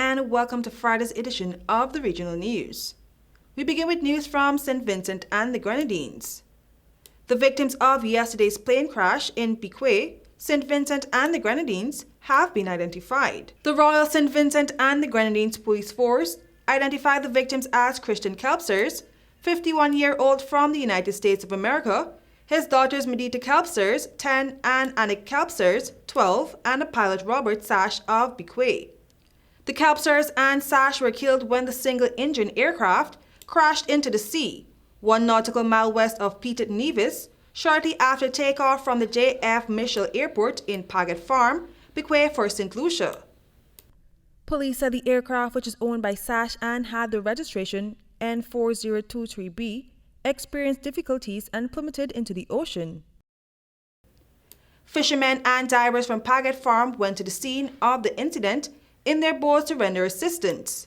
and welcome to Friday's edition of the Regional News. We begin with news from St. Vincent and the Grenadines. The victims of yesterday's plane crash in Piquet, St. Vincent and the Grenadines have been identified. The Royal St. Vincent and the Grenadines Police Force identified the victims as Christian Kelpsers, 51-year-old from the United States of America, his daughters Medita Kelpsers, 10, and Anik Kelpsers, 12, and a pilot Robert Sash of Piquet. The Kelpsers and Sash were killed when the single-engine aircraft crashed into the sea, 1 nautical mile west of Petit Nevis, shortly after takeoff from the J.F. Mitchell Airport in Paget Farm, Piquet for St. Lucia. Police said the aircraft, which is owned by Sash and had the registration N4023B, experienced difficulties and plummeted into the ocean. Fishermen and divers from Paget Farm went to the scene of the incident in their boats to render assistance.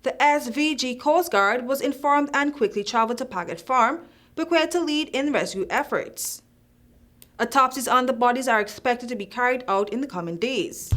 The SVG Coast Guard was informed and quickly traveled to Paget Farm, prepared to lead in rescue efforts. Autopsies on the bodies are expected to be carried out in the coming days.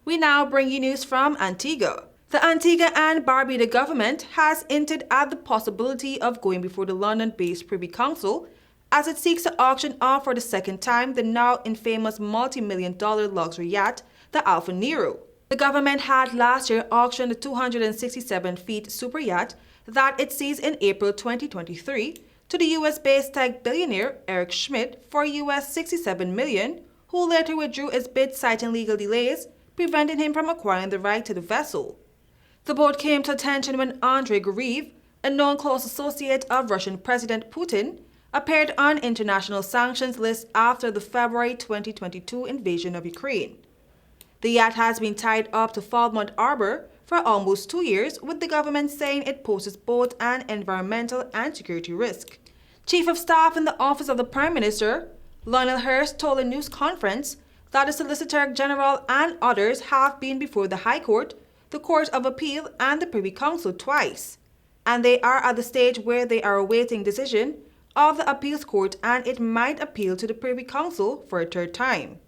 We now bring you news from Antigua. The Antigua and Barbuda government has hinted at the possibility of going before the London-based Privy Council as it seeks to auction off for the second time the now infamous multi-million-dollar luxury yacht, the Alfa Nero. The government had last year auctioned the 267-feet super yacht that it seized in April 2023 to the US-based tech billionaire Eric Schmidt for US $67 million, who later withdrew his bid citing legal delays, preventing him from acquiring the right to the vessel. The boat came to attention when Andrei Gurev, a known close associate of Russian President Putin, appeared on international sanctions list after the February 2022 invasion of Ukraine. The yacht has been tied up to Falmouth Harbor for almost 2 years, with the government saying it poses both an environmental and security risk. Chief of Staff in the Office of the Prime Minister, Lionel Hurst, told a news conference that the Solicitor General and others have been before the High Court, the Court of Appeal, and the Privy Council twice, and they are at the stage where they are awaiting decision of the Appeals Court, and it might appeal to the Privy Council for a third time.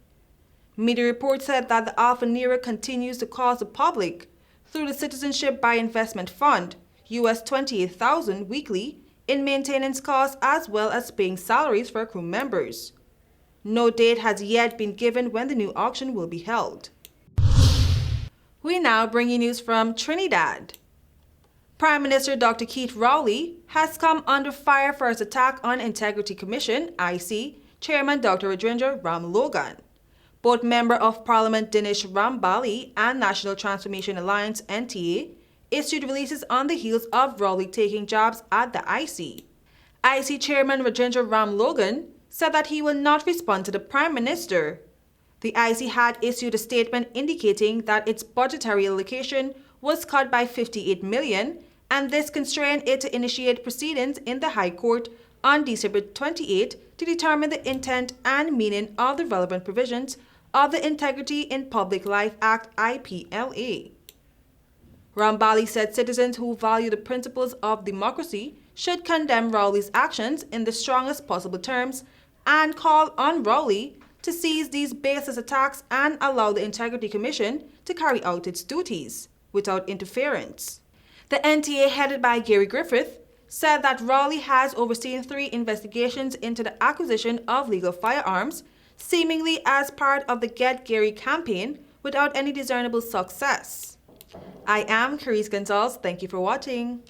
Media reports said that the Alfa Nero continues to cost the public, through the Citizenship by Investment Fund, US $28,000 weekly in maintenance costs as well as paying salaries for crew members. No date has yet been given when the new auction will be held. We now bring you news from Trinidad. Prime Minister Dr. Keith Rowley has come under fire for his attack on Integrity Commission (IC) Chairman Dr. Rajendra Ram Logan. Both Member of Parliament Dinesh Rambali and National Transformation Alliance (NTA) issued releases on the heels of Rowley taking jobs at the IC. IC Chairman Rajendra Ram Logan said that he will not respond to the Prime Minister. The IC had issued a statement indicating that its budgetary allocation was cut by $58 million, and this constrained it to initiate proceedings in the High Court on December 28 to determine the intent and meaning of the relevant provisions of the Integrity in Public Life Act (IPLA). Rambali said citizens who value the principles of democracy should condemn Rowley's actions in the strongest possible terms and call on Rowley to cease these baseless attacks and allow the Integrity Commission to carry out its duties without interference. The NTA, headed by Gary Griffith, said that Rowley has overseen 3 investigations into the acquisition of legal firearms, seemingly as part of the Get Gary campaign, without any discernible success. I am KERESE Gonsalves. Thank you for watching.